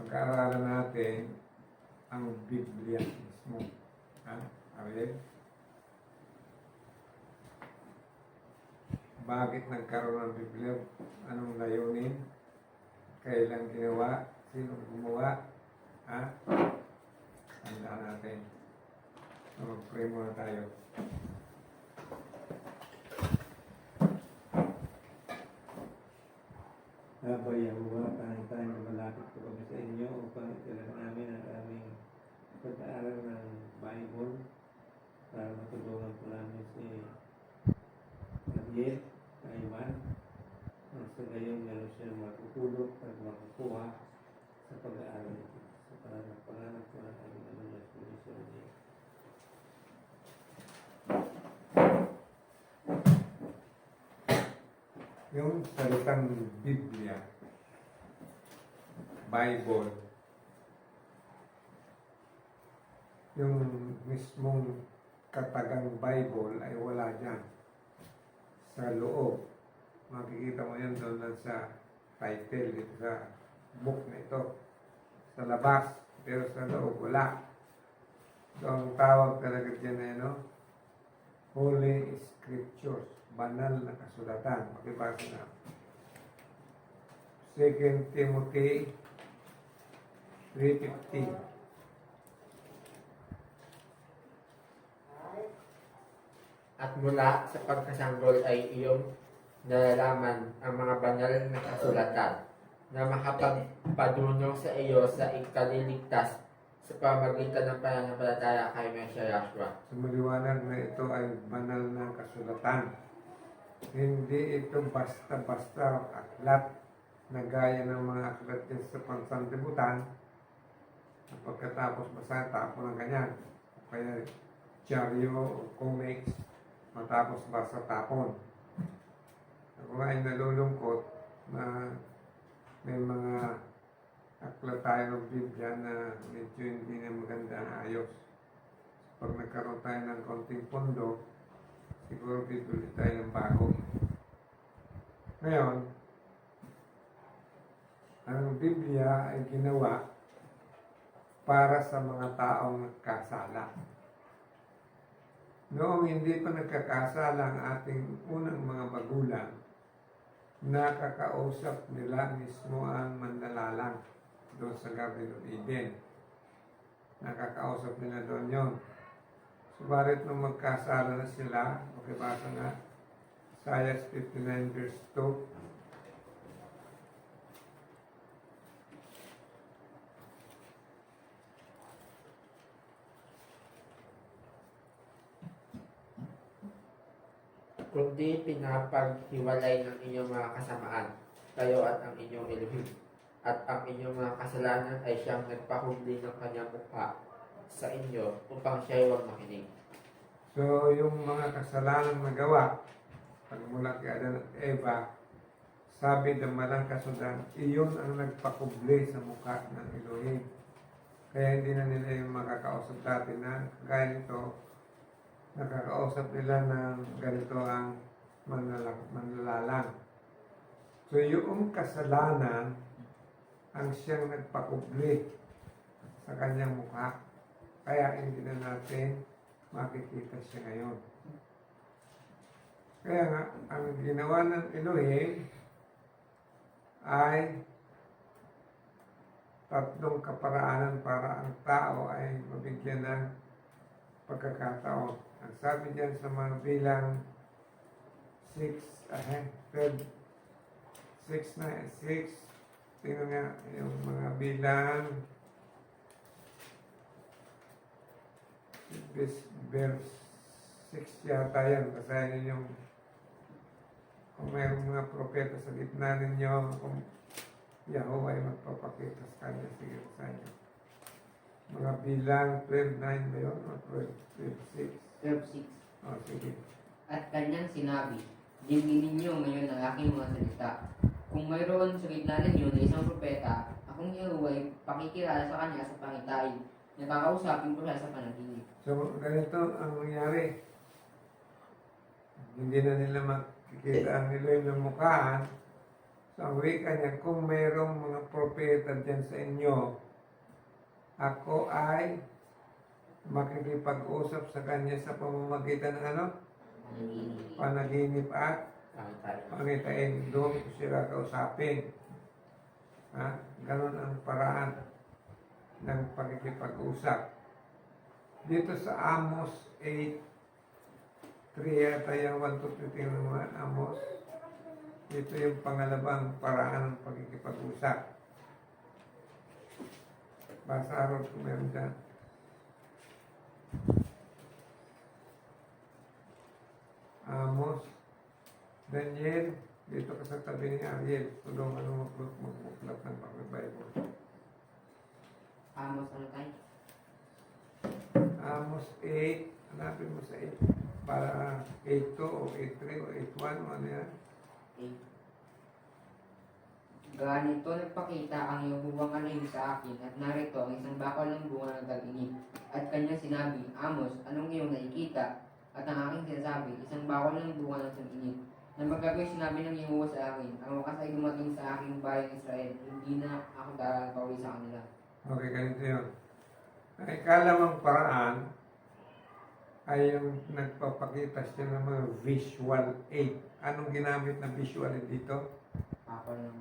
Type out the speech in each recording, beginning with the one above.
pag-aaralan natin ang Biblia mismo. Okay? Bakit nagkaroon ng Biblia? Anong layunin? Kailan ginawa? Sinong gumawa? Tandaan natin. So, mag-pray muna tayo. Abay, Yahuwah, tayo na malapit po kami sa inyo upang itilang namin ang aming pag-aaral ng Bible para matulungan po namin si Javier, Taiwan. Sa gayon, meron siya matutulog at makukuha sa pag-aaral nito. Sa pangalan po ng aming Ama na Espiritu Santo. Yung salitang Biblia, Bible, yung mismong katagang Bible ay wala dyan. Sa loob, makikita mo yan doon sa title dito sa book na ito. Sa labas, pero sa loob wala. So ang tawag talaga dyan ay Holy Scriptures, banal na kasulatan. Makibasa na 2 Timothy 3:15. At mula sa pagkasanggol ay iyong nalalaman ang mga banal na kasulatan na makapagpadunong sa iyo sa ikaliligtas sa pamagitan ng pananampalataya kay Mesya Yahshua. So maliwanag na ito ay banal na kasulatan. Hindi ito basta-basta aklat na gaya ng mga aklat din sa pansanlibutan. Pagkatapos basa, tapon ng ganyan. O kaya dyaryo o comics, matapos basa, tapon. Ako nga ay nalulungkot na may mga aklat tayo ng Biblia na medyo hindi na maganda na ayos. Pag nagkaroon tayo ng konting pondo, siguro bibili tayo ng bago. Ngayon, ang Biblia ay ginawa para sa mga taong nagkasala. Noong hindi pa nagkakasala ang ating unang mga magulang, nakakausap nila mismo ang mandalalang doon sa Garden of Eden. Nakakausap nila doon yon. Subalit nung magkasala na sila, makibasa nga, Isaiah 59 verse 2, kundi pinapaghiwalay ng inyong mga kasamaan, kayo at ang inyong Elohim. At ang inyong mga kasalanan ay siyang nagpahubli ng kanyang mukha sa inyo upang siya'y huwag makinig. So, yung mga kasalanan na gawa, pagmula kay Adan at Eva, sabi ng malang kasundan, iyon ang nagpakubli sa mukha ng Elohim. Kaya hindi na nila yung makakausap dati na kaya nito, nakakausap nila ng ganito ang manlalalang. So, yung kasalanan ang siyang nagpakubli sa kanyang mukha. Kaya hindi na natin makikita siya ngayon. Kaya nga, ang ginawa ng Elohim ay tatlong kaparaanan para ang tao ay mabigyan ng pagkakataon. Ang sabi diyan sa mga bilang 6, tingnan nga yung mga bilang verse 6 yata yan. Basahin ninyo kung mayroong mga propeta sa gitna ninyo, kung Yahweh ay magpapakita sa kanya, sige sa inyo. Mga bilang 12:9 ba yun? O 12:6? 12:6. Sige. At kanyang sinabi, diginin niyo ngayon ang aking mga salita. Kung mayroon sa gitna ninyo na isang propeta, akong Yahweh pakikilala sa kanya sa pangitain. Nakakausapin ko siya sa panaginip. So, ganito ang nangyari. Hindi na nila makikita ang Elohim ng mukhaan. So, ang wika niya, kung mayroong mga propeta dyan sa inyo, ako ay makikipag-usap sa kanya sa pamamagitan ng ano? Panaginip at pangitain. Doon ko sila kausapin. Ha? Ganon ang paraan ng pakikipag-usap. Dito sa Amos 8, 3 yata yung 1 to 3 naman, Amos. Ito yung pangalabang paraan ng pakikipag-usap. Basa araw kung meron dyan. Amos, Daniel, dito ka sa tabi ni Ariel. Tulungan mo magmuklat ng Bible. Amos ano tayo? Amos 8, hanapin mo sa 8. Para 8.2 o 8.3 o 8.1 o ano yan. Ganito nagpakita ang Yahuwah ngayon sa akin at narito ang isang bakal ng bunga ng tag-init. At kanya sinabi, Amos, anong iyong nakikita? At ang aking sinasabi, isang bakal ng bunga ng tag-init. Na magagawa sinabi ng Yahuwah sa akin, ang wakas ay dumating sa aking bayang Israel, hindi na ako pauwi sa kanila. Okay, ganito yun. Ang ikalamang paraan ay yung nagpapakita siya ng mga visual aid. Anong ginamit na visual aid dito? Bakal ng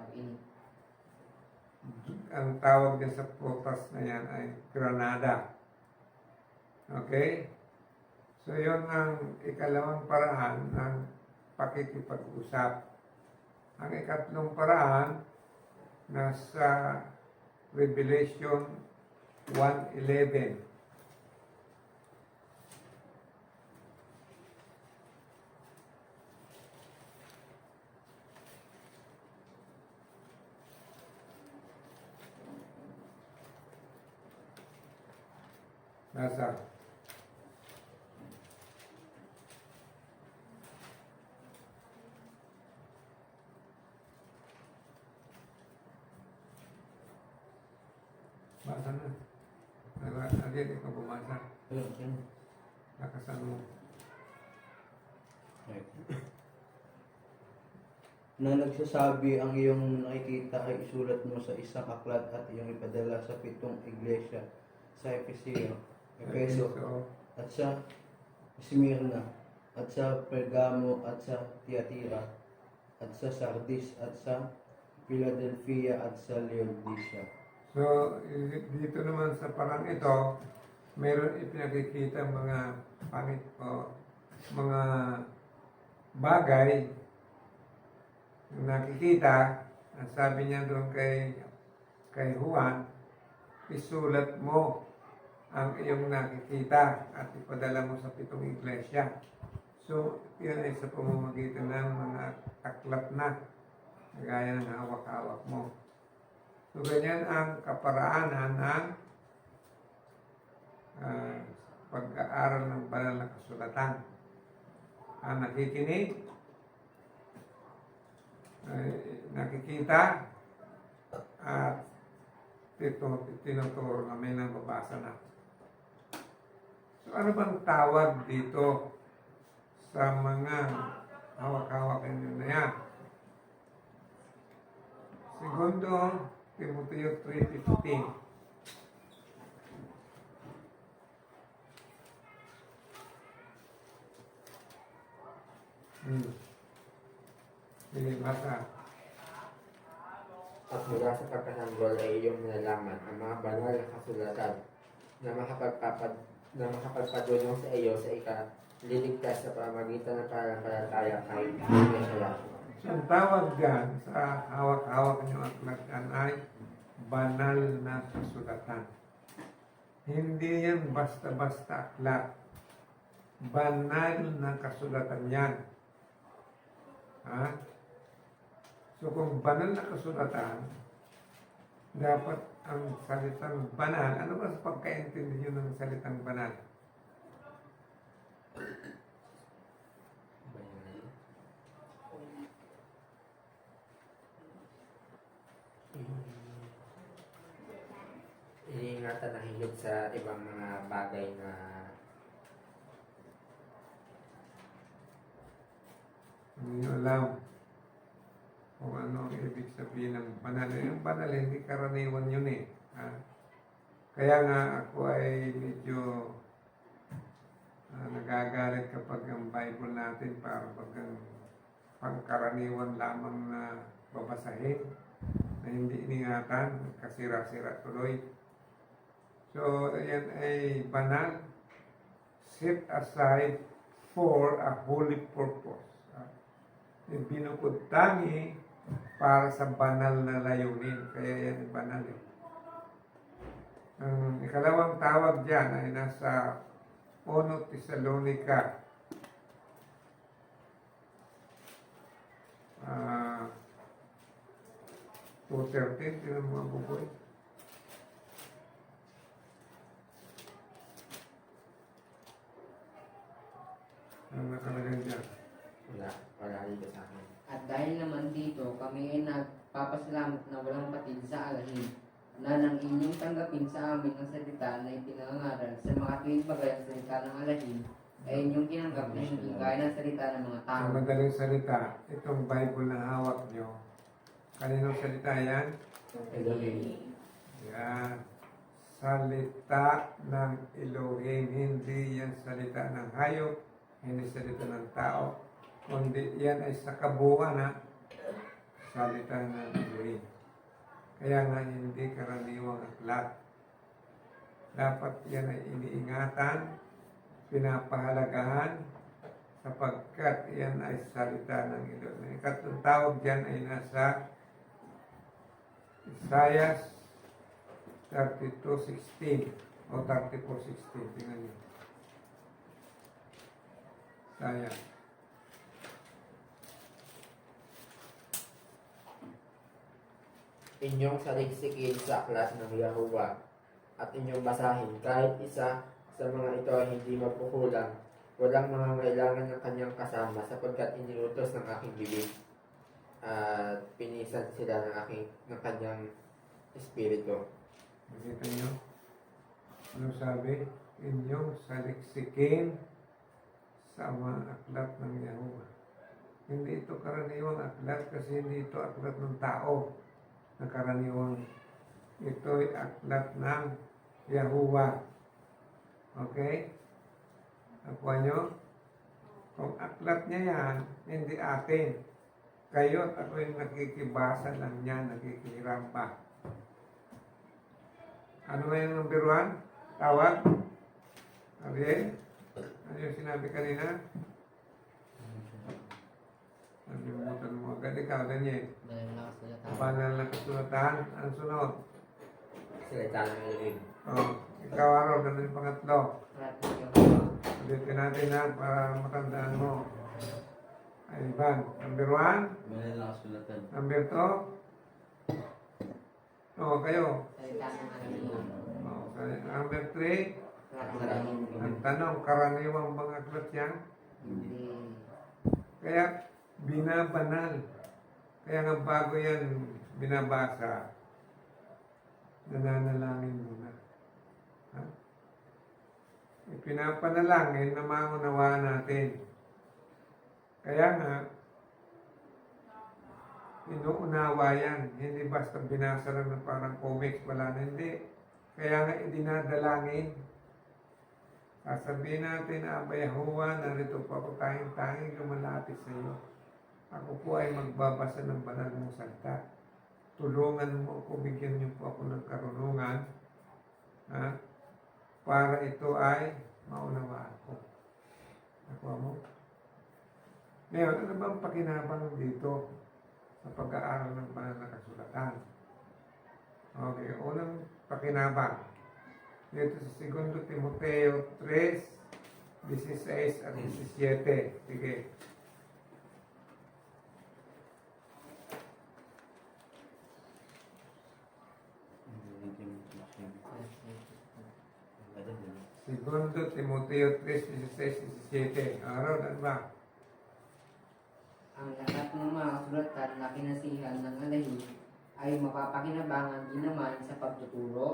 tag-init. Ang tawag din sa prutas na yan ay granada. Okay? So, yun ang ikalawang paraan ng pakikipag-usap. Ang ikatlong paraan, nasa Revelation 1:11. Nasa basa na. Again, ikaw bumasa. Lakasan mo. Na nagsasabi ang iyong nakikita ay isulat mo sa isang aklat at iyong ipadala sa 7 iglesia sa Efeso at sa Smyrna at sa Pergamo at sa Tiatira at sa Sardis at sa Philadelphia at sa Laodicea. So, dito naman sa parang ito, meron ipinakikita mga pangit o mga bagay na nakikita. Ang sabi niya doon kay Juan, isulat mo ang iyong nakikita at ipadala mo sa 7 iglesia. So, yun ay sa pamamagitan ng mga aklat na gaya ng hawak-hawak mo. So, ganyan ang kaparaanan ng pag-aaral ng banal na kasulatan. Ang nakikinig, nakikita, at tinuturo na may nababasa na. So, ano bang tawag dito sa mga hawak-hawak ninyo na yan? Segundo Timoteo 3:15. Sige, basa. At mula sa pagkasanggol ay iyong nalalaman ang mga banal na kasulatan na makapagpadulong sa iyo sa ikaliligtas sa pamagitan ng pananampalataya kay Mesiya. So, ang tawag dyan sa hawak-hawak niyong aklat yan ay banal na kasulatan. Hindi yan basta-basta aklat. Banal na kasulatan yan. Ha? So, kung banal na kasulatan, dapat ang salitang banal, ano ba sa pagkaintindi nyo ng salitang banal? Iniingatan na higit sa ibang mga bagay na Hindi nyo alam. kung ano ang ibig sabihin ng banal. Yung banal, hindi karaniwan yun eh. Ha? Kaya nga ako ay medyo nagagalit kapag ang Bible natin para bagang pangkaraniwan lamang na babasahin na hindi iningatan, kasira-sira tuloy. So, yan ay banal, set aside for a holy purpose. Binukod tangi para sa banal na layunin. Kaya yan ay banal eh. Ang ikalawang tawag dyan ay nasa 1 Tesalonica 2:13, tinan mo ang buboy. Ano nakalagay dyan? Wala dito sa akin. At dahil naman dito, kami ay nagpapasalamat na walang patid sa alahin, na nang inyong tanggapin sa amin ang salita na ipinangaral sa mga tuwing bagay ang salita ng alahin, ay inyong tinanggap na hindi gaya ng salita ng mga tao. Ang madaling salita, itong Bible na hawak nyo, kaninong salita yan? Elohim. Yan. Salita ng Elohim, hindi yan salita ng hayop, hindi salita ng tao, kundi yan ay sa kabuuan na salita ng Elohim. Kaya nga hindi karaniwang aklat. Dapat yan ay iniingatan, pinapahalagahan, sapagkat yan ay salita ng Elohim. Ikatlong tawag dyan ay nasa Isaiah 32:16 o 34:16. Tingnan nyo. Isaiah. Inyong saliksikin sa aklat ng Yahuwah at inyong basahin kahit isa sa mga ito ay hindi mapukulang. Walang mangangailangan ng kanyang kasama sapagkat iniutos ng aking bibig at pinisan sila ng kanyang espiritu. Nakita nyo? Ano sabi? Inyong saliksikin sa mga aklat ng Yahuwah. Hindi ito karaniwang aklat kasi hindi ito aklat ng tao na karaniwang. Ito'y aklat ng Yahuwah. Okay? Nakuha nyo? Kung aklat niya yan, hindi atin. Kayo at ako yung nakikibasa lang niya, nakikihiram pa. Ano nga yung number 1? Tawag? Ariel? Ano yung sinabi kanina? Nalimutan mo agad ikaw, Daniel. Dahil nakasalita. Banal na kasulatan. Ang sunod? Salita ng Elohim. Ikaw araw, ganun yung pangatlo. Aklat ng Yahuwah. Ulitin natin na para matandaan mo. Ay, Ivan. Number 1? Banal na kasulatan. Number 2? Kayo. Salita ng alahin. Number 3? Aklat ng alahin. Ang tanong, karaniwang bang aklat yan? Hindi. Kaya binabanal. Kaya nga bago yan binabasa, nananalangin muna. Ha? Ipinapanalangin na maunawaan natin. Kaya nga, inuunawa yan. Hindi basta binasa lang na parang comics, wala na, hindi. Kaya nga idinadalangin. Sasabihin natin, Aba Yahuwah, narito po ako tanging lumalapit sa iyo. Ako po ay magbabasa ng banal mong salita. Tulungan mo ako, bigyan niyo po ako ng karunungan, ha? Para ito ay maunawaan ko. Nakuha mo? Ngayon, ano bang pakinabang dito sa pag-aaral ng banal na kasulatan? Okay, unang pakinabang. Dito sa 2 Timoteo 3:16 at 17. Sige. Segundo Timoteo 3:16-17. Araw, ano ba? Ang lahat ng mga kasulatan na kinasihan ng alahin ay mapapakinabangan din naman sa pagtuturo,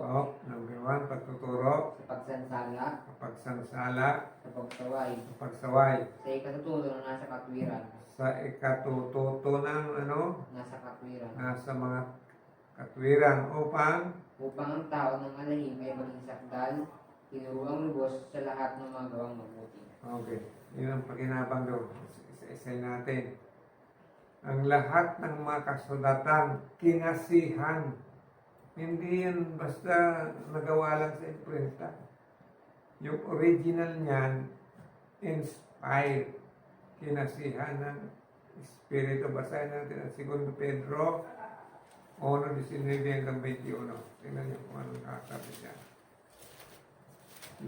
Number 1, pagtuturo, sa pagsansala, pagsansala, sa pagsaway, pagsaway, sa ikatuturo na nasa katwiran, sa ikatututo ng nasa katwiran, nasa mga katwiran upang upang ang tao ng malahim ay maging sakdal, tinuruang lubos sa lahat ng mga gawang mabuti. okay, yun ang pakinabang doon. Isa-isay natin. Ang lahat ng mga kasulatan, kinasihan. Hindi yan basta nagawa lang sa imprenta. Yung original niyan, inspired. Kinasihan ng Espiritu. Basahin natin ang 2 Pedro 1:19 hanggang 21. Tingnan niyo kung anong kakasabi niya.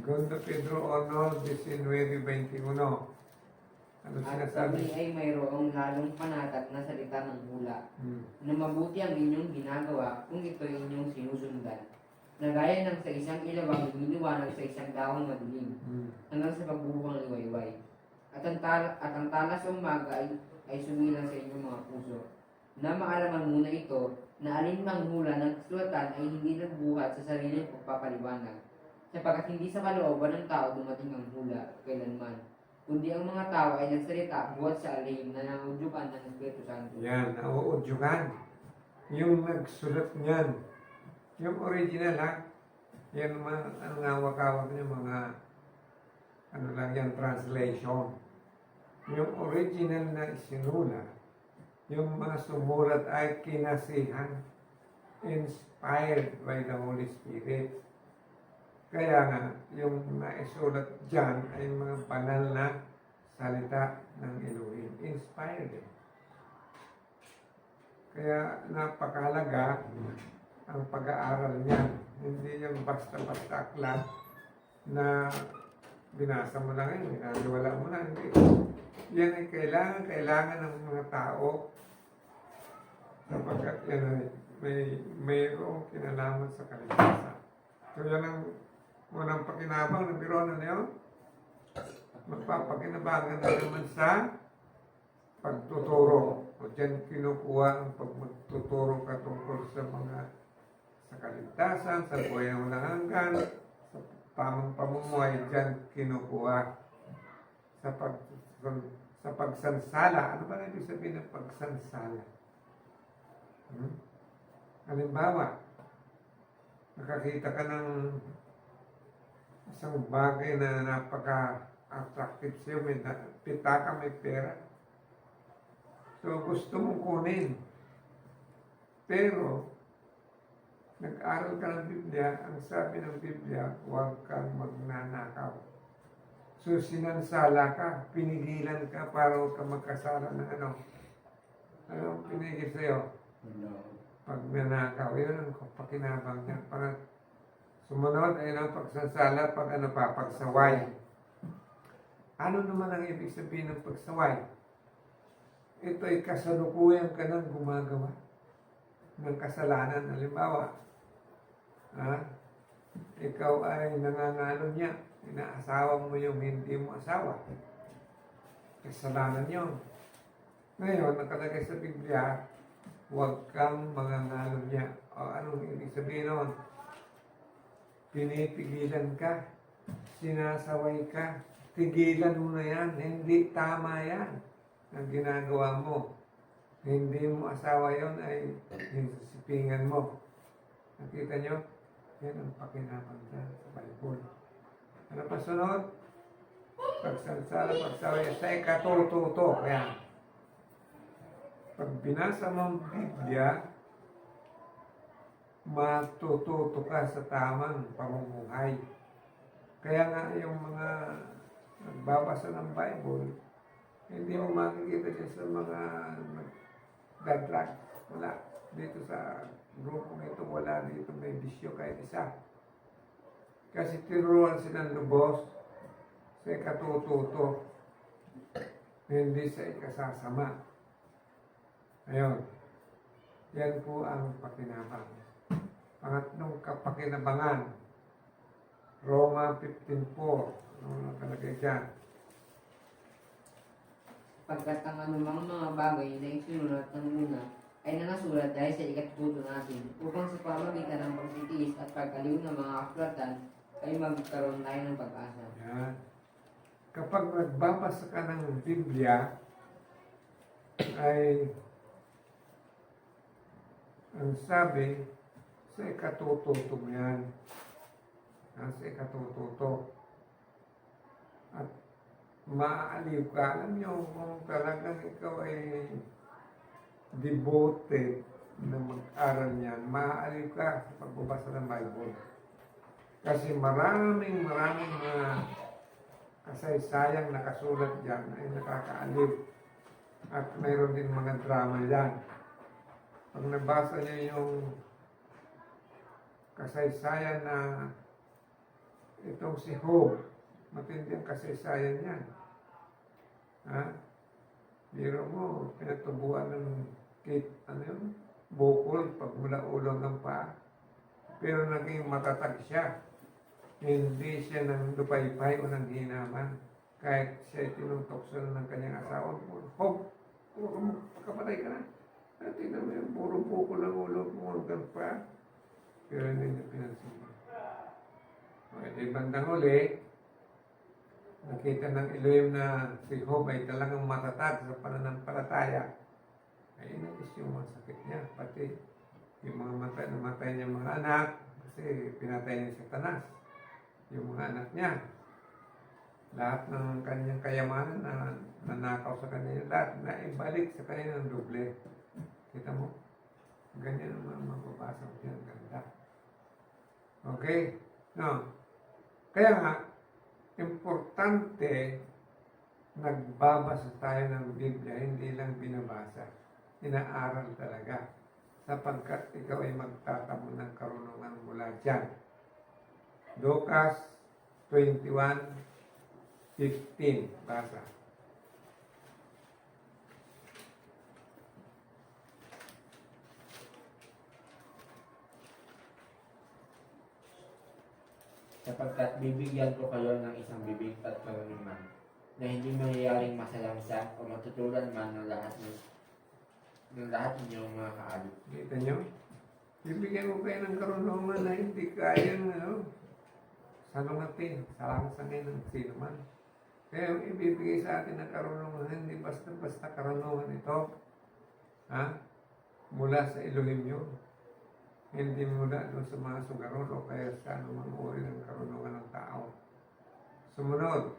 2 Pedro 1:19-21. Ano At sinasabi? kami ay mayroong lalong panatag na salita ng hula, Hmm. na mabuti ang inyong ginagawa kung ito ay inyong sinusundan. Na gaya ng sa isang ilawang lumiliwanag sa isang dawang madilim, Hmm. hanggang sa pagbubuhang liwayway. At ang tala sa umaga ay sumilang sa inyong mga puso. Na maalaman muna ito, na alinmang hula ng kasulatan ay hindi nagbuhat sa sariling pagpapaliwanag, sapagkat hindi sa kalooban ng tao dumating ang hula kailanman, kundi ang mga tao ay nagsalita buhat sa alihim na nangudyukan ng Espiritu Santo. Yan, nauudyugan. Yung nagsulat niyan, yung original ha, yan mga, ano nga wakawak niya, mga, ano lang yan, translation. Yung original na isinulat, yung mga sumulat ay kinasihan, inspired by the Holy Spirit. Kaya nga, yung naisulat dyan ay mga banal na salita ng Elohim. Inspired eh. Kaya napakahalaga ang pag-aaral niyan. Hindi yung basta-basta aklat na binasa mo lang yun, binaliwala mo lang. Hindi. Yan ay kailangan ng mga tao sapagkat yan ay mayroong kinalaman sa kaligtasan. So yan ang unang pakinabang ng biro na yun. Magpapakinabangan na naman sa pagtuturo. O dyan kinukuha ang pagtuturo ka tungkol sa mga sa kaligtasan, sa buhay ng walang hanggan, sa tamang pamumuhay, dyan kinukuha sa pagsansala. Ano ba ibig sabihin ng pagsansala? Halimbawa, nakakita ka ng isang bagay na napaka-attractive sa'yo, may pitaka, may pera. So, gusto mong kunin. Pero, nag-aral ka ng Biblia, ang sabi ng Biblia, huwag kang magnanakaw. So, sinansala ka, pinigilan ka para huwag kang magkasala ng ano. Ano ang pinigil sa'yo? Pag nanakaw, yun ang pakinabang niya. Para sumunod ay ang pagsansala, pagsaway. Ano naman ang ibig sabihin ng pagsaway? Ito ay kasalukuyan ka nang gumagawa ng kasalanan. Halimbawa, ikaw ay nangangalo niya, inaasawa mo yung hindi mo asawa. Kasalanan yun. Ngayon, nakalagay sa Biblia, huwag kang mangangalo niya. O anong ibig sabihin nun? Pinipigilan ka, sinasaway ka, tigilan mo na yan, hindi tama yan ang ginagawa mo. Hindi mo asawa yon ay hinsipingan mo. Nakita nyo? Yan ang pakinabang dyan sa Bible. Ano pa sunod? Pagsansala, pagsaway, sa ikatututo. Kaya, pag binasa mo ang Biblia, matututo ka sa tamang pamumuhay. Kaya nga yung mga nagbabasa ng Bible, hindi mo makikita dyan sa mga nagdadrag. Wala. Dito sa grupong ito, wala dito may bisyo kahit isa. Kasi tinuruan silang lubos sa ikatututo, hindi sa ikasasama. Ayun. Yan po ang pakinabang. Pangatlong kapakinabangan, Roma 15:4. Ano nakalagay dyan? Pagkat ang anumang mga bagay na isinulat ng una ay nangasulat dahil sa ikatututo natin, upang sa pamamagitan ng pagsitiis at pagkaliw ng mga kasulatan ay magkaroon tayo ng pag-asa. Yan. Kapag nagbabasa ka ng Biblia, ay ang sabi sa ikatututo mo yan. Sa ikatututo. At maaaliw ka. Alam nyo, kung talagang ikaw ay devoted na mag-aral niyan, maaaliw ka sa pagbabasa ng Bible. Kasi maraming mga kasaysayang nakasulat dyan ay nakakaaliw. At mayroon din mga drama yan. Pag nabasa niyo yung kasaysayan na itong si Job, matindi ang kasaysayan yan. Biro mo, pinatubuan ng bukol pag mula ulo ng paa. Pero naging matatag siya. Hindi siya ng lupaypay o ng hinaman. Kahit siya tinutokso ng kanyang asawa. Job, kapatay ka na. At tingnan mo yung puro bukol ng ulo mo hanggang pa. Pero hindi niya pinansin. Okay, bandang uli, nakita ng Elohim na si Job ay talagang matatag sa pananampalataya. Ay inagis yung mga sakit niya. Pati yung mga namatay niya mga anak, kasi pinatay niya si Satanas. Yung mga anak niya. Lahat ng kanyang kayamanan na nanakaw sa kanya, lahat na ibalik sa kanya ng doble. Kita mo? Ganyan ang mga mababasa ko yan. Ganda. Okay? No. Kaya nga, importante nagbabasa tayo ng Biblia, hindi lang binabasa. Inaaral talaga. Sapagkat ikaw ay magtatamo ng karunungan mula dyan. Lucas 21:15. Basa. Sapagkat bibigyan ko kayo ng isang bibig at karunungan na hindi mangyayaring masalamsa o matutulan man ng lahat ninyong mga kaalip. Kita nyo? Bibigyan ko kayo ng karunungan na hindi kayang salungatin, salangsangin ng sino man. Kaya yung ibibigay sa atin na karunungan, hindi basta-basta karunungan ito. Mula sa Elohim yun. Hindi mula doon sa mga sugaron o kaya sa anumang uri ng karunungan ng tao. Sumunod,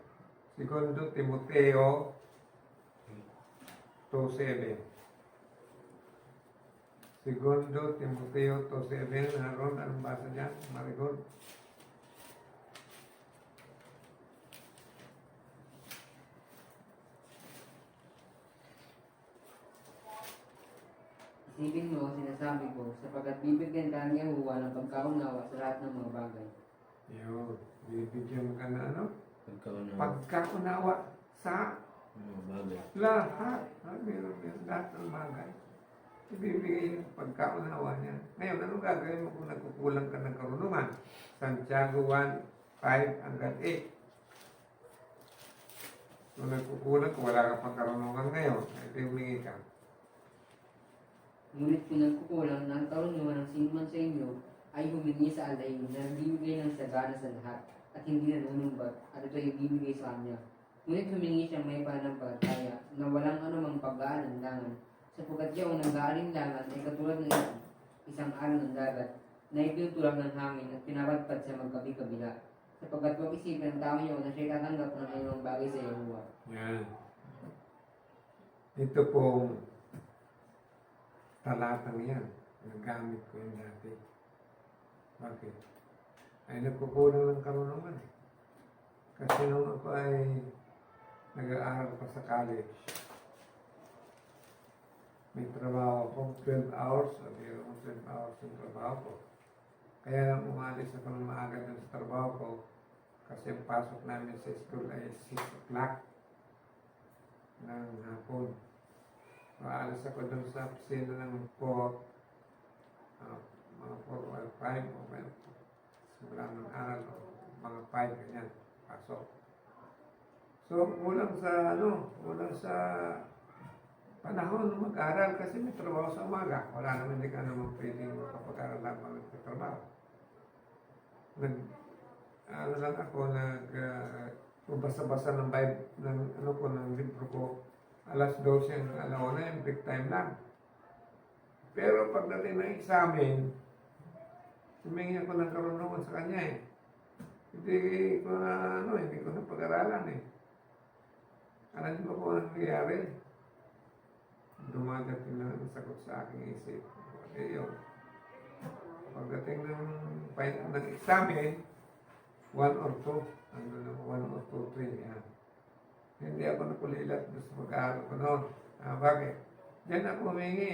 2 Timoteo 2:7. 2 Timoteo 2:7. Naroon, anong basa niyan? Marigod. Isipin mo ang sinasabi ko, sapagkat bibigyan ka ni Yahuwah ng pagkaunawa sa lahat ng mga bagay. Yun, bibigyan ka na Pagkaunawa. pagkaunawa sa Bagay. lahat. Meron lahat ng bagay. Ibibigay yung pagkaunawa niya. Ngayon, anong gagawin mo kung nagkukulang ka ng karunungan? Santiago 1:5-8. Kung nagkukulang, kung wala ka pang karunungan ngayon, ito humingi ka. Ngunit kung nagkukulang ng karunungan ng sinuman sa inyo, ay humingi sa alay na nagbibigay ng sagana sa lahat, at hindi nanunumbat, at ito ay ibibigay sa kanya. Ngunit humingi siyang may pananampalataya na walang anumang pag-aalinlangan, sapagkat yung nag-aalinlangan ay katulad ng isang alon ng dagat, na ipinutulak ng hangin at pinapadpad sa magkabi-kabila. Sapagkat huwag isipin ng tao niyo na siya'y tatanggap ng anumang bagay sa Yahuwah. Yan. Ito pong talatang yan. Nagamit ko yun dati. Bakit? Ay nagkukulang ng karunungan. Kasi nung ako ay nag-aaral pa sa college, may trabaho ako, 12 hours, sabi ko 12 hours yung trabaho ko. Kaya lang umalis ako ng maaga dun sa trabaho ko kasi ang pasok namin sa school ay 6 o'clock ng hapon. Maalis ako dun sa opisina ng mga 4 or 5 o simula ng aral o mga 5 ganyan, pasok. So, kulang sa panahon mag-aral kasi may trabaho sa umaga. Wala naman, hindi ka naman pwedeng makapag-aral lang magtatrabaho. Lang ako, basa-basa ng Bible, ng libro ko, alas 12 ang alauna, yung break time lang. Pero pagdating ng examen, humingi ako ng karunungan sa kanya eh. Hindi ko na, hindi ko na pag-aralan eh. Alam niyo ba kung anong nangyayari? Dumadating na ang sagot sa aking isip. Eh yun. Pagdating ng examen, 1 or 2. Ano na, 1 or 2, 3. Yan. Hindi ako nakulilat doon sa pag-aaral ko noon. Bakit? Diyan ako humingi.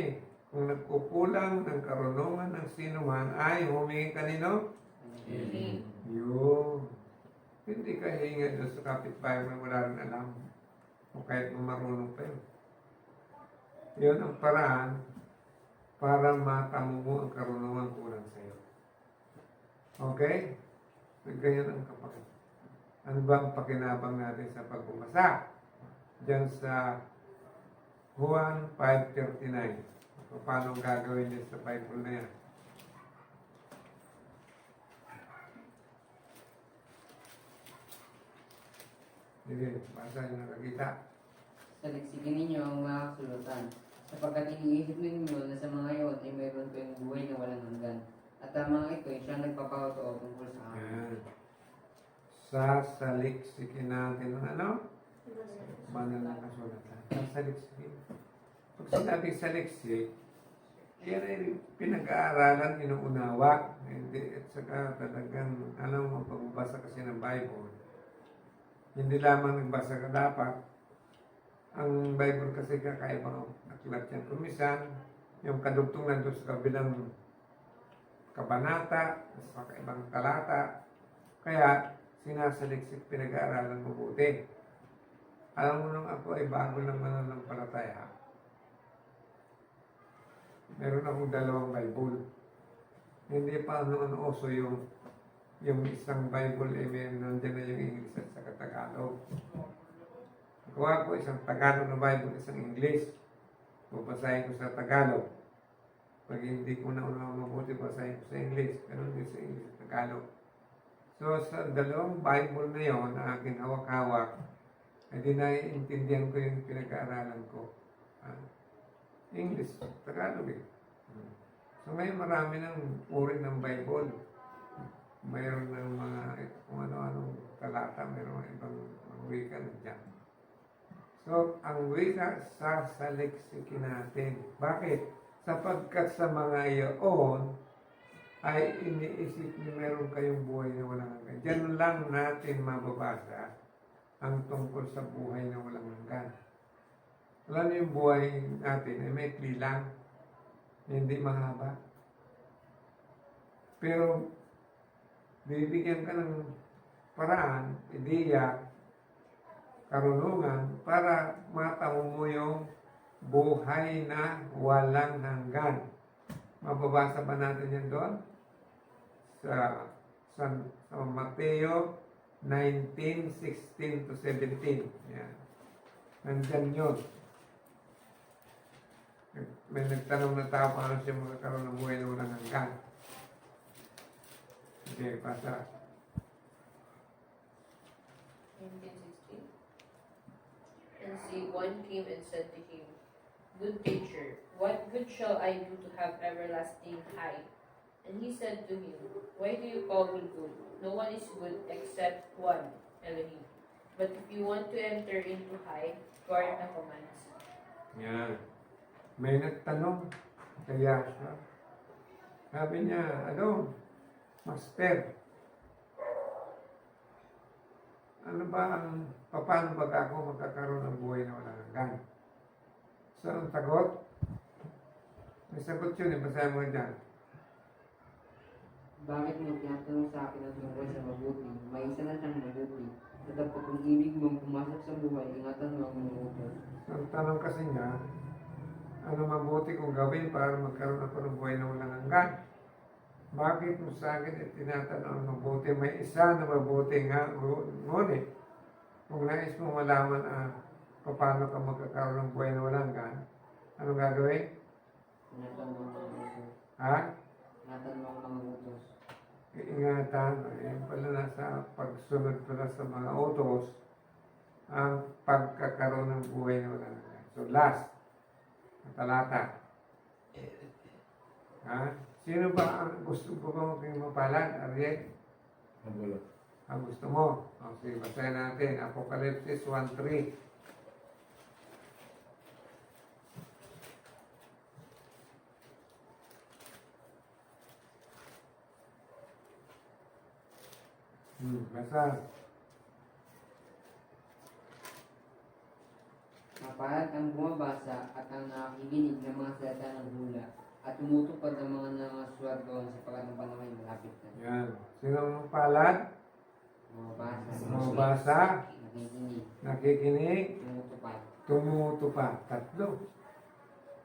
Kung nagkukulang ng karunungan ng sino man, ay humingi kanino? Yun. Hindi ka hinga doon sa kapitbahay na wala rin alam. O kahit marunong pa yun. Yun ang paraan para matamo mo ang karunungan kulang sa iyo. Okay? Ganyan ang kapag. Ano ba ang pakinabang natin sa pagbabasa? Diyan sa Juan 5:39. Paano gagawin niya sa Bible na yan? Sige, basa yung nakakita. Saliksikin ninyo ang mga kasulatan, sapagkat iniisip ninyo na sa mga iyon ay mayroon kayong buhay na walang hanggan. At ang mga ito ay siyang nagpapakatoo tungkol sa akin. Yan. Sasaliksikin natin ang ano? Banal na kasulatan. Sasaliksikin. Pag sinabing saliksik, yan ay pinag-aaralan, inuunawa. Hindi, at saka talagang, alam mo, pagbabasa kasi ng Bible, hindi lamang nagbasa ka dapat. Ang Bible kasi kakaibang aklat yan. Kumisan, yung kadugtungan doon sa kabilang kabanata, sa kakaibang talata. Kaya, sinasaliksik, pinag-aaralan mabuti. Alam mo nung ako ay bago lang mananampalataya. Meron akong 2 Bible. Hindi pa ano uso yung isang Bible, meron nandiyan na yung English at saka Tagalog. Kuha ko isang Tagalog na Bible, isang English. Babasahin ko sa Tagalog. Pag hindi ko na mabuti, basahin ko sa English. Ganun din sa English at Tagalog. So, sa 2 Bible na yon na aking hawak-hawak, ay di naiintindihan ko yung pinag-aaralan ko. English, Tagalog eh. So ngayon marami ng uri ng Bible. Mayroon ng mga kung ano-anong talata, mayroon ng ibang wika na dyan. So, ang wika, sasaliksikin natin. Bakit? Sapagkat sa mga iyon ay iniisip ni meron kayong buhay na walang hanggan. Diyan lang natin mababasa ang tungkol sa buhay na walang hanggan. Alam niyo yung buhay natin ay may lang, hindi mahaba. Pero bibigyan ka ng paraan, ideya, karunungan para matamo mo yung buhay na walang hanggan. Mababasa ba natin yan doon? Sa Mateo 19:16 to 17. Yan. Nandyan yun. May nagtanong na tao paano siya magkakaroon ng buhay na walang hanggan. Okay, pasa. 19:16. And see, one came and said to him, Good teacher, what good shall I do to have everlasting life? And he said to him, Why do you call me good? No one is good except one, Elohim. But if you want to enter into life, guard the commands. Yan. May nagtanong kay Yahshua. Sabi niya, Master, paano ba ako magkakaroon ng buhay na walang hanggan? So, ang sagot? May sagot yun, basahin mo dyan. Bakit mo tinatanong sa akin ang tungkol sa mabuti? May isa na siyang mabuti. At dapat kung ibig mong pumasok sa buhay, ingatan mo ang mga utos. So, ang tanong kasi niya, ano mabuti kong gawin para magkaroon ako ng buhay na walang hanggan? Bakit mo sa akin tinatanong mabuti? May isa na mabuti nga, ngunit kung nais mo malaman paano ka magkakaroon ng buhay na walang hanggan, anong gagawin? Ingatan mo ang mga utos. Ha? Ingatan mo ang mga utos. Iingatan, yung pala nasa pagsunod pala sa mga utos, ang pagkakaroon ng buhay na walang hanggan. So last, na talata. Ha? Sino ba ang gusto mo ba maging mapalad? Ariel? Magulo. Ang gusto mo? O, sige, basahin natin. Apocalypse 1:3. Basa. Mapalat ang bumabasa at ang nakikinig ng mga salita ng hula at tumutupad ng mga nangasulat doon sapagkat ang panahon ay malapit na. Yan. Sino ang mapalad? Bumabasa, Bumabasa, nakikinig, nakikinig, tumutupad. tumutupad. Tatlo.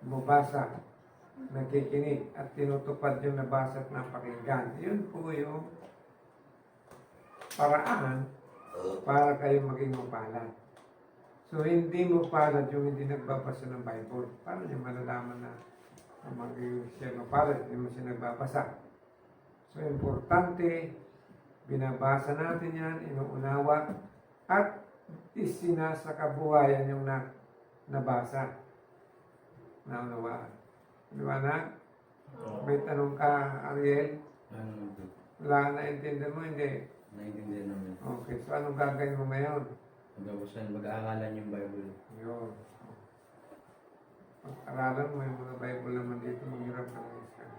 Bumabasa, nakikinig, at tinutupad yung nabasa at napakinggan. Yun po yung paraan para kayo maging mapalad. So, hindi mo palad yung hindi nagbabasa ng Bible. Paano niya malalaman na maging siya mapalad, hindi mo siya nagbabasa? So, importante, binabasa natin yan, inuunawa, at isinasakabuhayan yung nabasa. Naunawaan. Di ba na? May tanong ka, Ariel? Ano ito? Wala na intindihan mo, hindi. Naintindihan namin. Okay, so anong gagawin mo ngayon? Mag-aaralan yung Bible. Yun. Pag-aralan mo yung mga Bible naman dito, mahirap ka lang isang.